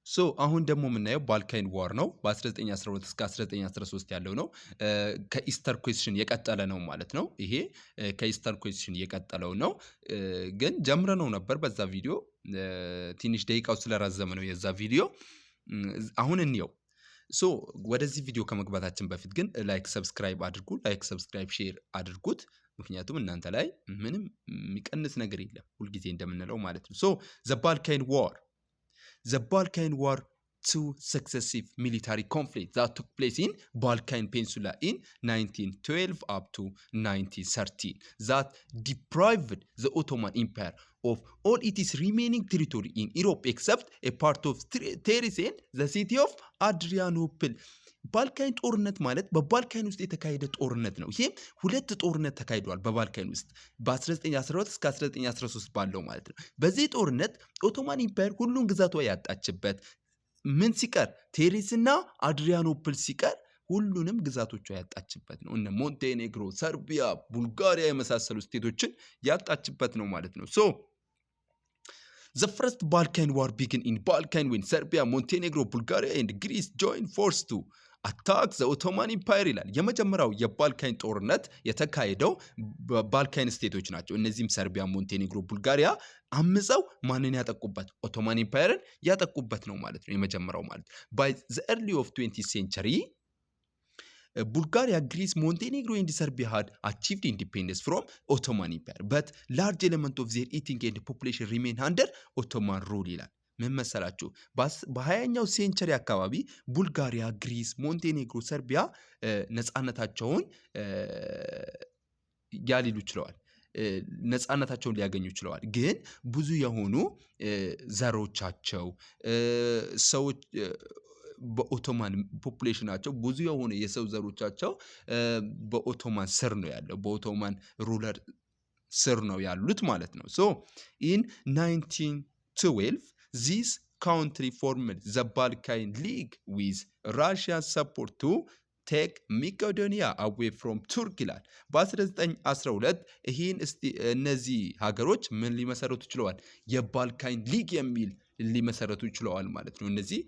ሶ አሁን ደግሞ የምናየው ባልካን ዋር ነው። በ1912 እስከ 1913 ያለው ነው። ከኢስተር ኩዌስሽን የቀጠለ ነው ማለት ነው። ይሄ ከኢስተር ኩዌስሽን የቀጠለው ነው። ግን ጀምረነው ነበር በዛ ቪዲዮ። ትንሽ ደቂቃው ስለራዘመ ነው የዛ ቪዲዮ። አሁን እንየው። ሶ ወደዚህ ቪዲዮ ከመግባታችን በፊት ግን ላይክ ሰብስክራይብ አድርጉ። ላይክ ሰብስክራይብ ሼር አድርጉት። ምክንያቱም እናንተ ላይ ምንም የሚቀንስ ነገር የለም፣ ሁልጊዜ እንደምንለው ማለት ነው። ሶ the Balkan War, two successive military conflicts that took place in Balkan Peninsula in 1912 up to 1913 that deprived the Ottoman Empire of all its remaining territory in Europe except a part of Thrace and the city of Adrianople. ባልካን ጦርነት ማለት በባልካን ውስጥ የተካሄደ ጦርነት ነው። ይሄ ሁለት ጦርነት ተካሂዷል በባልካን ውስጥ በ1912 እስከ 1913 ባለው ማለት ነው። በዚህ ጦርነት ኦቶማን ኢምፓየር ሁሉን ግዛቷ ያጣችበት ምን ሲቀር ቴሪስና አድሪያኖፕል ሲቀር ሁሉንም ግዛቶቿ ያጣችበት ነው። እነ ሞንቴኔግሮ፣ ሰርቢያ፣ ቡልጋሪያ የመሳሰሉ ስቴቶችን ያጣችበት ነው ማለት ነው። ሶ The first Balkan War began in Balkan when Serbia, Montenegro, Bulgaria and Greece joined forces to attack the Ottoman Empire ይላል። የመጀመሪያው የባልካን ጦርነት የተካሄደው በባልካን ስቴቶች ናቸው። እነዚህም ሰርቢያ፣ ሞንቴኔግሮ፣ ቡልጋሪያ አምፀው ማንን ያጠቁበት? ኦቶማን ኢምፓየርን ያጠቁበት ነው ማለት ነው። የመጀመሪያው ማለት by the early of 20th century Bulgaria, Greece, Montenegro and Serbia had achieved independence from Ottoman Empire, but large element of their eating and population remained under Ottoman rule ይላል። ምን መሰላችሁ? በ20ኛው ሴንቸሪ አካባቢ ቡልጋሪያ፣ ግሪስ፣ ሞንቴኔግሮ፣ ሰርቢያ ነፃነታቸውን ያሊሉ ችለዋል። ነፃነታቸውን ሊያገኙ ችለዋል። ግን ብዙ የሆኑ ዘሮቻቸው ሰዎች በኦቶማን ፖፑሌሽናቸው ብዙ የሆነ የሰው ዘሮቻቸው በኦቶማን ስር ነው ያለው፣ በኦቶማን ሩለር ስር ነው ያሉት ማለት ነው። ሶ ኢን 1912 ዚስ ካውንትሪ ፎርምድ ዘ ባልካን ሊግ ዊዝ ራሽያን ሰፖርት ቱ ቴክ መቄዶኒያ አዌይ ፍሮም ቱርክ ይላል። በ1912 ይህን እነዚህ ሀገሮች ምን ሊመሰረቱ ችለዋል? የባልካን ሊግ የሚል ሊመሰረቱ ችለዋል ማለት ነው። እነዚህ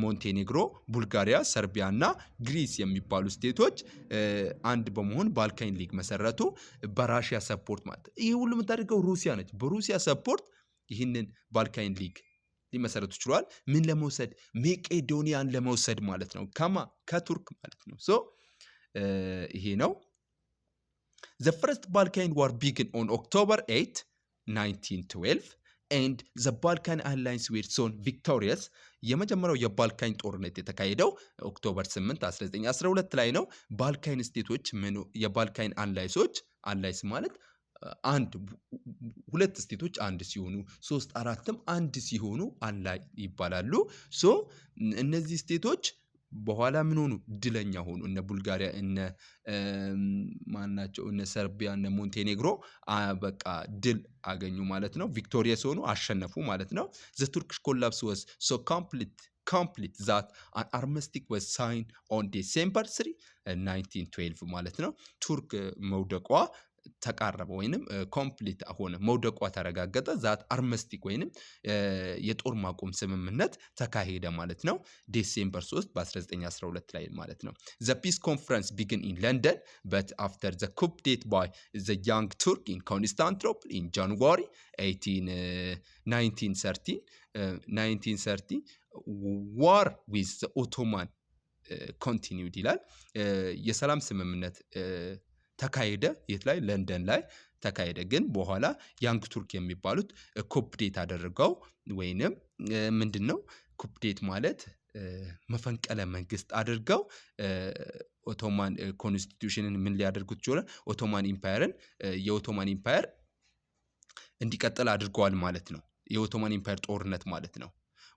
ሞንቴኔግሮ፣ ቡልጋሪያ፣ ሰርቢያ እና ግሪስ የሚባሉ ስቴቶች አንድ በመሆን ባልካን ሊግ መሰረቱ በራሽያ ሰፖርት ማለት ነው። ይህ ሁሉ የምታደርገው ሩሲያ ነች። በሩሲያ ሰፖርት ይህንን ባልካን ሊግ ሊመሰረቱ ችለዋል። ምን ለመውሰድ? መቄዶኒያን ለመውሰድ ማለት ነው። ከቱርክ ማለት ነው። ሶ ይሄ ነው። The first Balkan War began on October 8, 1912 and the Balkan Alliance were soon victorious. የመጀመሪያው የባልካን ጦርነት የተካሄደው ኦክቶበር 8 1912 ላይ ነው። ባልካን ስቴቶች የባልካን አላይስ ማለት አንድ ሁለት ስቴቶች አንድ ሲሆኑ 3 4ም አንድ ሲሆኑ አላይ ይባላሉ። ሶ እነዚህ ስቴቶች በኋላ ምን ሆኑ? ድለኛ ሆኑ። እነ ቡልጋሪያ፣ እነ ማናቸው፣ እነ ሰርቢያ፣ እነ ሞንቴኔግሮ በቃ ድል አገኙ ማለት ነው። ቪክቶሪየስ ሆኑ፣ አሸነፉ ማለት ነው። the Turkish collapse was so complete that an armistice was signed on December 3, 1912 ማለት ነው። ቱርክ መውደቋ ተቃረበ ወይንም ኮምፕሊት ሆነ፣ መውደቋ ተረጋገጠ። ዛት አርመስቲክ ወይንም የጦር ማቆም ስምምነት ተካሄደ ማለት ነው። ዲሴምበር 3 በ1912 ላይ ማለት ነው። the peace conference began in London but after the coup d'etat by the young Turk in Constantinople in January 1930 war with the Ottoman continued ይላል። የሰላም ስምምነት ተካሄደ። የት ላይ? ለንደን ላይ ተካሄደ። ግን በኋላ ያንግ ቱርክ የሚባሉት ኮፕዴት አደረገው። ወይንም ምንድነው ኮፕዴት ማለት? መፈንቀለ መንግስት አድርገው ኦቶማን ኮንስቲቱሽንን ምን ሊያደርጉት ይችላል? ኦቶማን ኢምፓየር እንዲቀጥል አድርገዋል ማለት ነው። የኦቶማን ኢምፓየር ጦርነት ማለት ነው።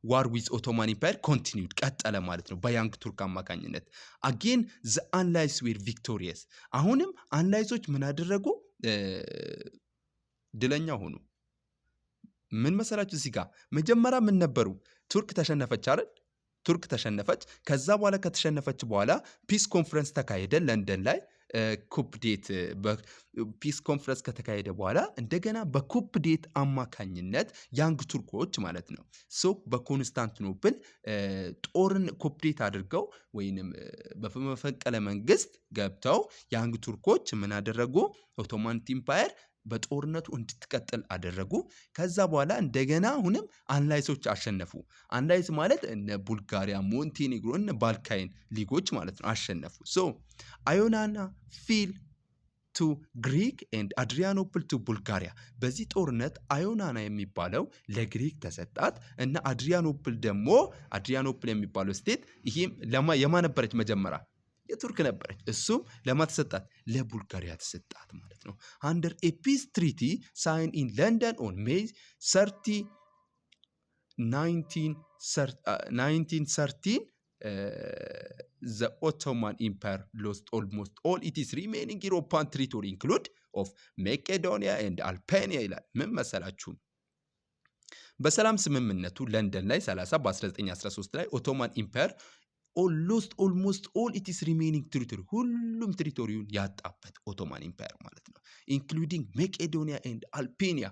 ዋር ዊዝ ኦቶማን ኢምፓየር ኮንቲኒውድ ቀጠለ ማለት ነው በያንግ ቱርክ አማካኝነት። አጌን ዘ አንላይስ ዌር ቪክቶሪየስ። አሁንም አንላይሶች ምን አደረጉ? ድለኛ ሆኑ። ምን መሰላችሁ? እዚህ ጋር መጀመሪያ ምን ነበሩ? ቱርክ ተሸነፈች አይደል? ቱርክ ተሸነፈች። ከዛ በኋላ ከተሸነፈች በኋላ ፒስ ኮንፈረንስ ተካሄደ ለንደን ላይ ኩፕዴት በፒስ ኮንፈረንስ ከተካሄደ በኋላ እንደገና በኩፕዴት አማካኝነት ያንግ ቱርኮች ማለት ነው በኮንስታንቲኖፕል ጦርን ኩፕዴት አድርገው ወይንም በመፈንቅለ መንግስት ገብተው ያንግ ቱርኮች ምን አደረጉ? ኦቶማን ኢምፓየር በጦርነቱ እንድትቀጥል አደረጉ። ከዛ በኋላ እንደገና አሁንም አንላይሶች አሸነፉ። አንላይስ ማለት እነ ቡልጋሪያ፣ ሞንቴኔግሮ፣ እነ ባልካይን ሊጎች ማለት ነው አሸነፉ። አዮናና ፊል ቱ ግሪክ ኤንድ አድሪያኖፕል ቱ ቡልጋሪያ። በዚህ ጦርነት አዮናና የሚባለው ለግሪክ ተሰጣት እና አድሪያኖፕል የሚባለው ስቴት ይህም የማነበረች መጀመሪያ የቱርክ ነበረች። እሱም ለማተሰጣት ለቡልጋሪያ ተሰጣት ማለት ነው። አንደር ኤ ፒስ ትሪቲ ሳይን ኢን ለንደን ኦን ሜይ 30 1913 the Ottoman Empire lost almost all its remaining European territory include of Macedonia and Albania ይላል። ምን መሰላችሁ? በሰላም ስምምነቱ ለንደን ላይ 30 በ1913 ላይ ኦቶማን ኢምፓየር lost almost all its remaining territory ሁሉም ቴሪቶሪውን ያጣበት ኦቶማን ኢምፓየር ማለት ነው። ኢንክሉዲንግ ሜቄዶኒያ ኤንድ አልቤኒያ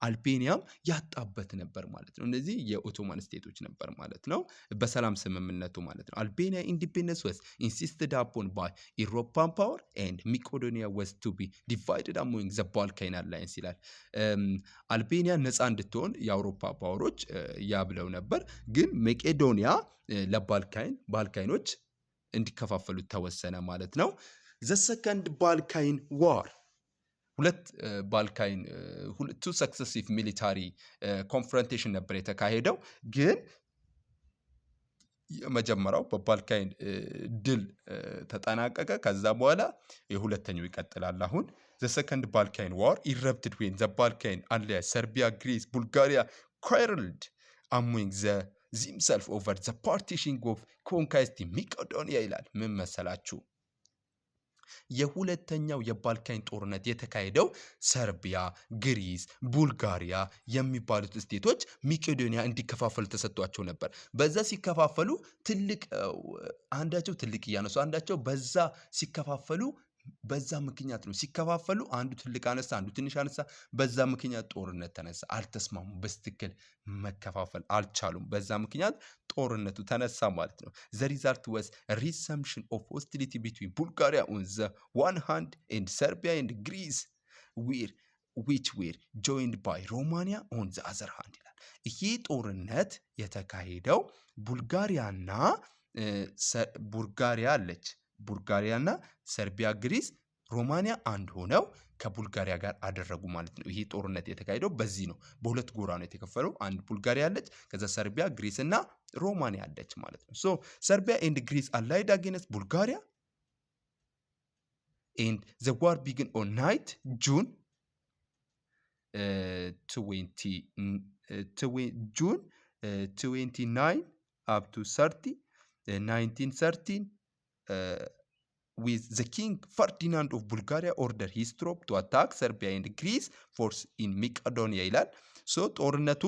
አልቤኒያም ያጣበት ነበር ማለት ነው። እነዚህ የኦቶማን ስቴቶች ነበር ማለት ነው በሰላም ስምምነቱ ማለት ነው። አልቤኒያ ኢንዲፔንደንስ was insisted upon by European power and Macedonia was to be divided among the Balkan alliance ይላል። አልቤኒያ ነፃ እንድትሆን የአውሮፓ ፓወሮች ያብለው ነበር፣ ግን ሜቄዶኒያ ባልካይኖች እንዲከፋፈሉ ተወሰነ ማለት ነው። ዘ ሰከንድ ባልካይን ዋር ሁለት ሰክሰሲቭ ሚሊታሪ ኮንፍሮንቴሽን ነበር የተካሄደው፣ ግን የመጀመሪያው በባልካይን ድል ተጠናቀቀ። ከዛ በኋላ የሁለተኛው ይቀጥላል። አሁን ዘ ሰከንድ ባልካይን ዋር ኢረፕትድ ዌን ዘ ባልካይን አሊያንስ ሰርቢያ፣ ግሪስ፣ ቡልጋሪያ quarreled among themselves over the partitioning of conquest Macedonia ይላል። ምን መሰላችሁ? የሁለተኛው የባልካን ጦርነት የተካሄደው ሰርቢያ፣ ግሪስ፣ ቡልጋሪያ የሚባሉት ስቴቶች መቄዶኒያ እንዲከፋፈሉ ተሰጥቷቸው ነበር። በዛ ሲከፋፈሉ አንዳቸው ትልቅ እያነሱ አንዳቸው በዛ ሲከፋፈሉ በዛ ምክንያት ነው ሲከፋፈሉ አንዱ ትልቅ አነሳ አንዱ ትንሽ አነሳ። በዛ ምክንያት ጦርነት ተነሳ። አልተስማሙ፣ በስትክክል መከፋፈል አልቻሉም። በዛ ምክንያት ጦርነቱ ተነሳ ማለት ነው። the result was resumption of hostility between Bulgaria on the one hand and Serbia and Greece which were joined by Romania on the other hand ይላል። ይሄ ጦርነት የተካሄደው ቡልጋሪያና ሰርቢያ፣ ግሪስ፣ ሮማኒያ አንድ ሆነው ከቡልጋሪያ ጋር አደረጉ ማለት ነው። ይሄ ጦርነት የተካሄደው በዚህ ነው። በሁለት ጎራ ነው የተከፈለው። አንድ ቡልጋሪያ አለች፣ ከዛ ሰርቢያ፣ ግሪስ እና ሮማኒያ አለች ማለት ነው። ሰርቢያ ኤንድ ግሪስ allied against Bulgaria and the war began on night June 29 up to 30 1913 with the King Ferdinand of Bulgaria ordered his troops to attack Serbia and Greece force in Macedonia ይላል። ጦርነቱ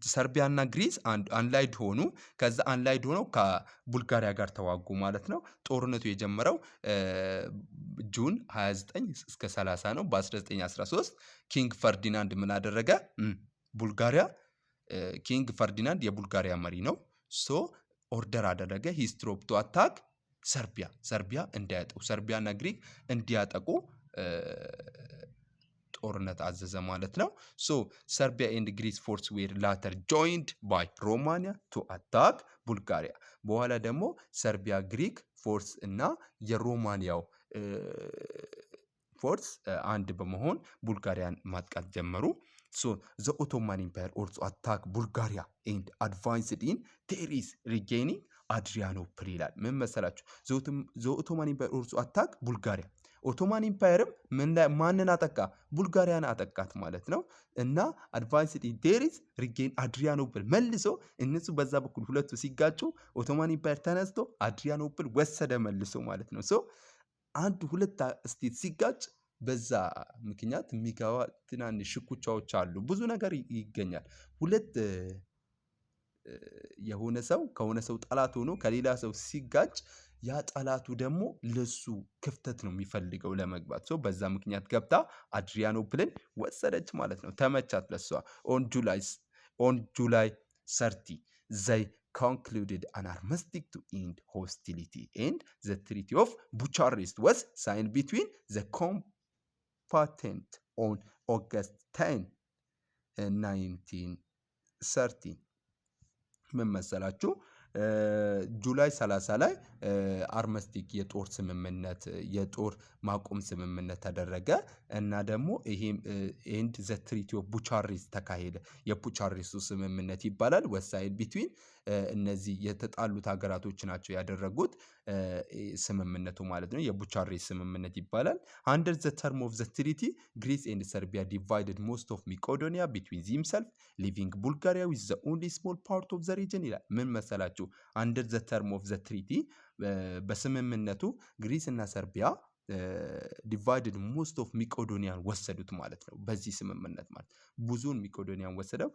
ሰርቢያ እና ግሪስ አንላይድ ሆኑ። ከዛ አንላይድ ሆነው ከቡልጋሪያ ጋር ተዋጉ ማለት ነው። ጦርነቱ የጀመረው ጁን 29 እስከ 30 ነው። በ1913 ኪንግ ፈርዲናንድ ምን አደረገ? ኪንግ ፈርዲናንድ የቡልጋሪያ መሪ ነው። ኦርደር አደረገ ሂስ ትሮፕ ቱ አታክ ሰርቢያ እንዲያጠቁ፣ ሰርቢያ እና ግሪክ እንዲያጠቁ ጦርነት አዘዘ ማለት ነው። ሰርቢያ ኤንድ ግሪስ ፎርስ ዌር ላተር ጆይንድ ባይ ሮማኒያ ቱ አታክ ቡልጋሪያ። በኋላ ደግሞ ሰርቢያ፣ ግሪክ ፎርስ እና የሮማኒያው ፎርስ አንድ በመሆን ቡልጋሪያን ማጥቃት ጀመሩ። the Ottoman Empire also attacked Bulgaria and advanced in Teris regaining Adrianople ይላል። ምን መሰላችሁ? the Ottoman Empire also attacked Bulgaria ኦቶማን ኢምፓየርም ማንን አጠቃ? ቡልጋሪያን አጠቃት ማለት ነው። እና አድቫንስድ ኢን ቴሪስ ሪጌን አድሪያኖፕል መልሶ እነሱ በዛ በኩል ሁለቱ ሲጋጩ ኦቶማን ኢምፓየር ተነስቶ አድሪያኖፕል ወሰደ መልሶ ማለት ነው። አንድ ሁለት ስቴት ሲጋጭ በዛ ምክንያት የሚገባ ትናንሽ ሽኩቻዎች አሉ። ብዙ ነገር ይገኛል። ሁለት የሆነ ሰው ከሆነ ሰው ጠላት ሆኖ ከሌላ ሰው ሲጋጭ ያ ጠላቱ ደግሞ ለሱ ክፍተት ነው የሚፈልገው ለመግባት። በዛ ምክንያት ገብታ አድሪያኖፕልን ወሰደች ማለት ነው። ተመቻት ለሷ። ኦን ጁላይ 30 they concluded an armistice to end hostility and the Treaty of Bucharest was signed between the combatants on August 10, 1930. ምን መሰላችሁ? ጁላይ 30 ላይ አርመስቲክ የጦር ስምምነት የጦር ማቆም ስምምነት ተደረገ እና ደግሞ ይሄም ኤንድ ዘ ትሪቲ ኦፍ ቡቻሬስት ተካሄደ። የቡቻሬስቱ ስምምነት ይባላል። ወሳኝ ቢትዊን እነዚህ የተጣሉት ሀገራቶች ናቸው ያደረጉት ስምምነቱ ማለት ነው። የቡቻሬስት ስምምነት ይባላል። አንደር ዘ ተርም ኦፍ ዘ ትሪቲ ግሪስ ኤንድ ሰርቢያ ዲቫይድድ ሞስት ኦፍ መቄዶኒያ ቢትዊን ዚምሰልፍ ሊቪንግ ቡልጋሪያ ዊዝ ዘ ኦንሊ ስሞል ፓርት ኦፍ ዘ ሪጅን ይላል። ምን መሰላችሁ? አንደር ዘ ተርም ኦፍ ዘ ትሪቲ በስምምነቱ ግሪስ እና ሰርቢያ ዲቫይድድ ሞስት ኦፍ መቄዶኒያን ወሰዱት ማለት ነው። በዚህ ስምምነት ማለት ብዙውን መቄዶኒያን ወሰደው።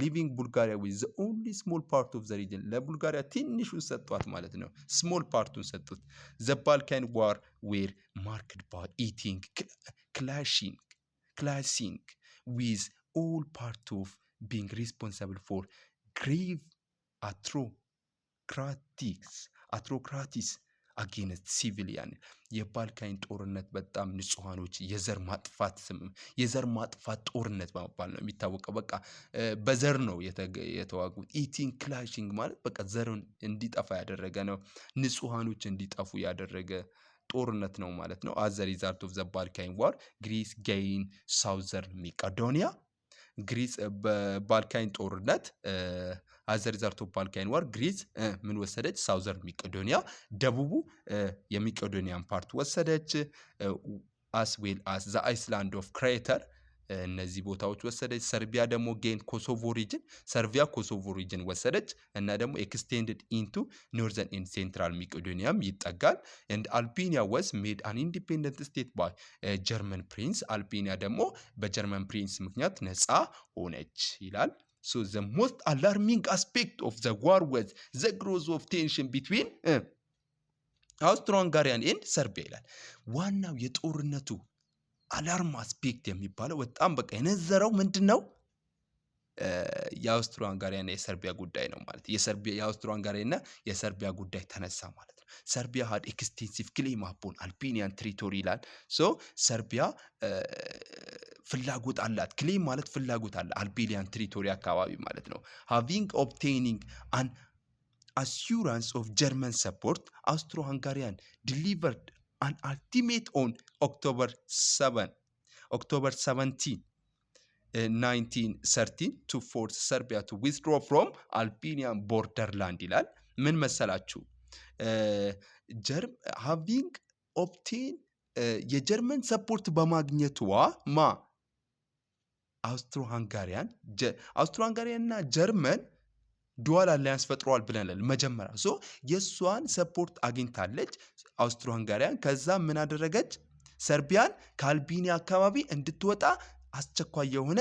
ሊቪንግ ቡልጋሪያ ዊዝ ዘ ኦንሊ ስሞል ፓርት ኦፍ ዘ ሪጅን ለቡልጋሪያ ትንሹን ሰጧት ማለት ነው። ስሞል ፓርቱን ሰጡት። ዘ ባልካን ዋር ዌር ማርክድ ባይ ኢቲንግ ክላሽንግ ዊዝ ኦል ፓርት ኦፍ ቢንግ ሪስፖንሲብል ፎር ግሬቭ አትሮክራቲስ አጌንስት ሲቪሊያን። የባልካን ጦርነት በጣም ንጹሃኖች የዘር ማጥፋት ጦርነት በመባል ነው የሚታወቀው። በቃ በዘር ነው የተዋጉት። ኢቲንግ ክላሽንግ ማለት በቃ ዘርን እንዲጠፋ ያደረገ ነው። ንጹሃኖች እንዲጠፉ ያደረገ ጦርነት ነው ማለት ነው። አዘ ሪዛልት ኦፍ ዘ ባልካን ዋር ግሪስ ጋይን ሳውዘርን መቄዶኒያ። ግሪስ በባልካን ጦርነት አዘ ሪዛልት ኦፍ ባልካን ዋር ግሪስ ምን ወሰደች? ሳውዘርን መቄዶኒያ፣ ደቡቡ የመቄዶኒያን ፓርት ወሰደች። አስ ዌል አስ ዘ አይስላንድ ኦፍ ክሬተር እነዚህ ቦታዎች ወሰደች። ሰርቢያ ደግሞ ጌን ኮሶቮ ሪጅን ወሰደች እና ደግሞ ኤክስቴንድድ ኢንቱ ኖርዘርን ኤንድ ሴንትራል መቄዶኒያም ይጠጋል። ኤንድ አልቤኒያ ወዝ ሜድ አን ኢንዲፔንደንት ስቴት ባይ ጀርመን ፕሪንስ። አልቤኒያ ደግሞ በጀርመን ፕሪንስ ምክንያት ነፃ ሆነች ይላል። So the most alarming aspect of the war was the growth of tension between አውስትሮ-ሃንጋሪያን ኤንድ ሰርቢያ ይላል። ዋናው የጦርነቱ አላርም አስፔክት የሚባለው በጣም በቃ የነዘረው ምንድን ነው? የአውስትሮ-ሃንጋሪያና የሰርቢያ ጉዳይ ነው ማለት። የአውስትሮ-ሃንጋሪያና የሰርቢያ ጉዳይ ተነሳ ማለት ነው። ሰርቢያ had extensive claim upon Albanian territory ይላል። ሰርቢያ ፍላጎት አላት። ክሌም ማለት ፍላጎት አለ አልቤኒያን ትሪቶሪ አካባቢ ማለት ነው። having obtaining an assurance of German support, Austro-Hungarian delivered an ultimatum on October 17, 1913 to force Serbia to withdraw from Albanian borderland ይላል። ምን መሰላችሁ? having obtained የጀርመን ሰፖርት በማግኘቷ አውስትሮ-ሃንጋሪያን እና ጀርመን ዱዋል አላያንስ ፈጥረዋል ብለናል መጀመሪያ። የእሷን ሰፖርት አግኝታለች አውስትሮ-ሃንጋሪያን። ከዛ ምን አደረገች? ሰርቢያን ከአልቤኒያ አካባቢ እንድትወጣ አስቸኳይ የሆነ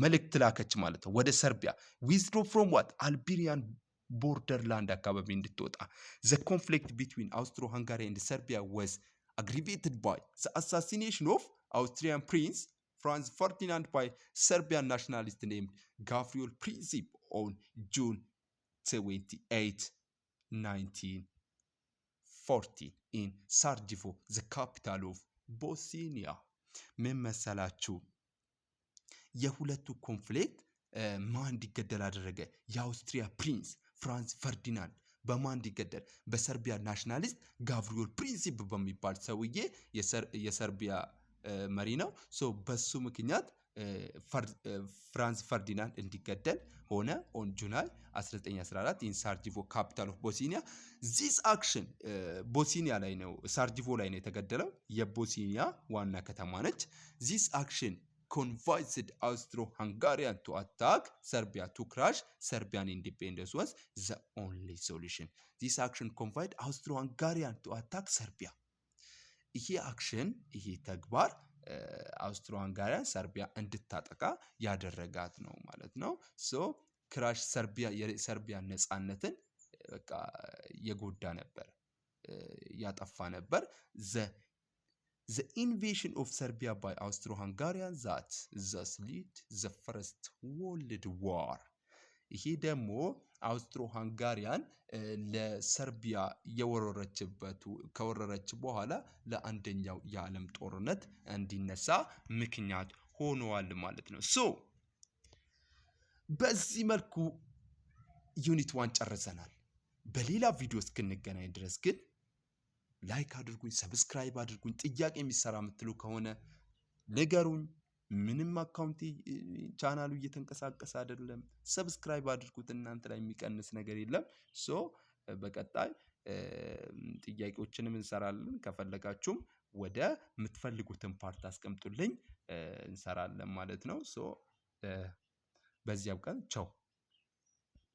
መልእክት ላከች ማለት ነው ወደ ሰርቢያ። ዊዝድሮ ፍሮም ዋት አልቤኒያን ቦርደርላንድ አካባቢ እንድትወጣ። ዘ ኮንፍሊክት ቢትዊን አውስትሮ-ሃንጋሪ ኤንድ ሰርቢያ ወዝ aggravated by the assassination of Austrian Prince Franz Ferdinand by Serbian nationalist named Gavrilo Princip on June 28, 1940 in Sarajevo, the capital of Bosnia. ምን መሰላችሁ? የሁለቱ ኮንፍሊክት ማን እንዲገደል አደረገ? የአውስትሪያ ፕሪንስ ፍራንስ ፈርዲናንድ በማን እንዲገደል? በሰርቢያ ናሽናሊስት ጋቭሪዮል ፕሪንሲፕ በሚባል ሰውዬ የሰርቢያ መሪ ነው። በሱ ምክንያት ፍራንስ ፈርዲናንድ እንዲገደል ሆነ። ኦን ጁላይ 1914 ኢን ሳራጂቮ ካፒታል ኦፍ ቦስኒያ ዚስ አክሽን ቦስኒያ ላይ ነው፣ ሳራጂቮ ላይ ነው የተገደለው። የቦስኒያ ዋና ከተማ ነች። ዚስ አክሽን convinced Austro-Hungarian to attack Serbia to crush Serbian independence was the only solution. This action convinced Austro-Hungarian to attack Serbia. ይሄ ተግባር አውስትሮ-ሃንጋሪያን ሰርቢያ እንድታጠቃ ያደረጋት ነው ማለት ነው። ክራሽ ሰርቢያ የሰርቢያ ነፃነትን በቃ የጎዳ ነበር፣ ያጠፋ ነበር። The invasion of Serbia by Austro-Hungarians that thus led the First World War. ይሄ ደግሞ አውስትሮ ሃንጋሪያን ለሰርቢያ ከወረረች በኋላ ለአንደኛው የዓለም ጦርነት እንዲነሳ ምክንያት ሆነዋል ማለት ነው። በዚህ መልኩ ዩኒት 1 ጨርሰናል። በሌላ ቪዲዮ እስክንገናኝ ድረስ ግን ላይክ አድርጉኝ፣ ሰብስክራይብ አድርጉኝ። ጥያቄ የሚሰራ የምትሉ ከሆነ ንገሩኝ። ምንም አካውንት ቻናሉ እየተንቀሳቀሰ አይደለም። ሰብስክራይብ አድርጉት፣ እናንተ ላይ የሚቀንስ ነገር የለም። በቀጣይ ጥያቄዎችንም እንሰራለን። ከፈለጋችሁም ወደ የምትፈልጉትን ፓርት አስቀምጡልኝ፣ እንሰራለን ማለት ነው። በዚያው ቀን ቻው።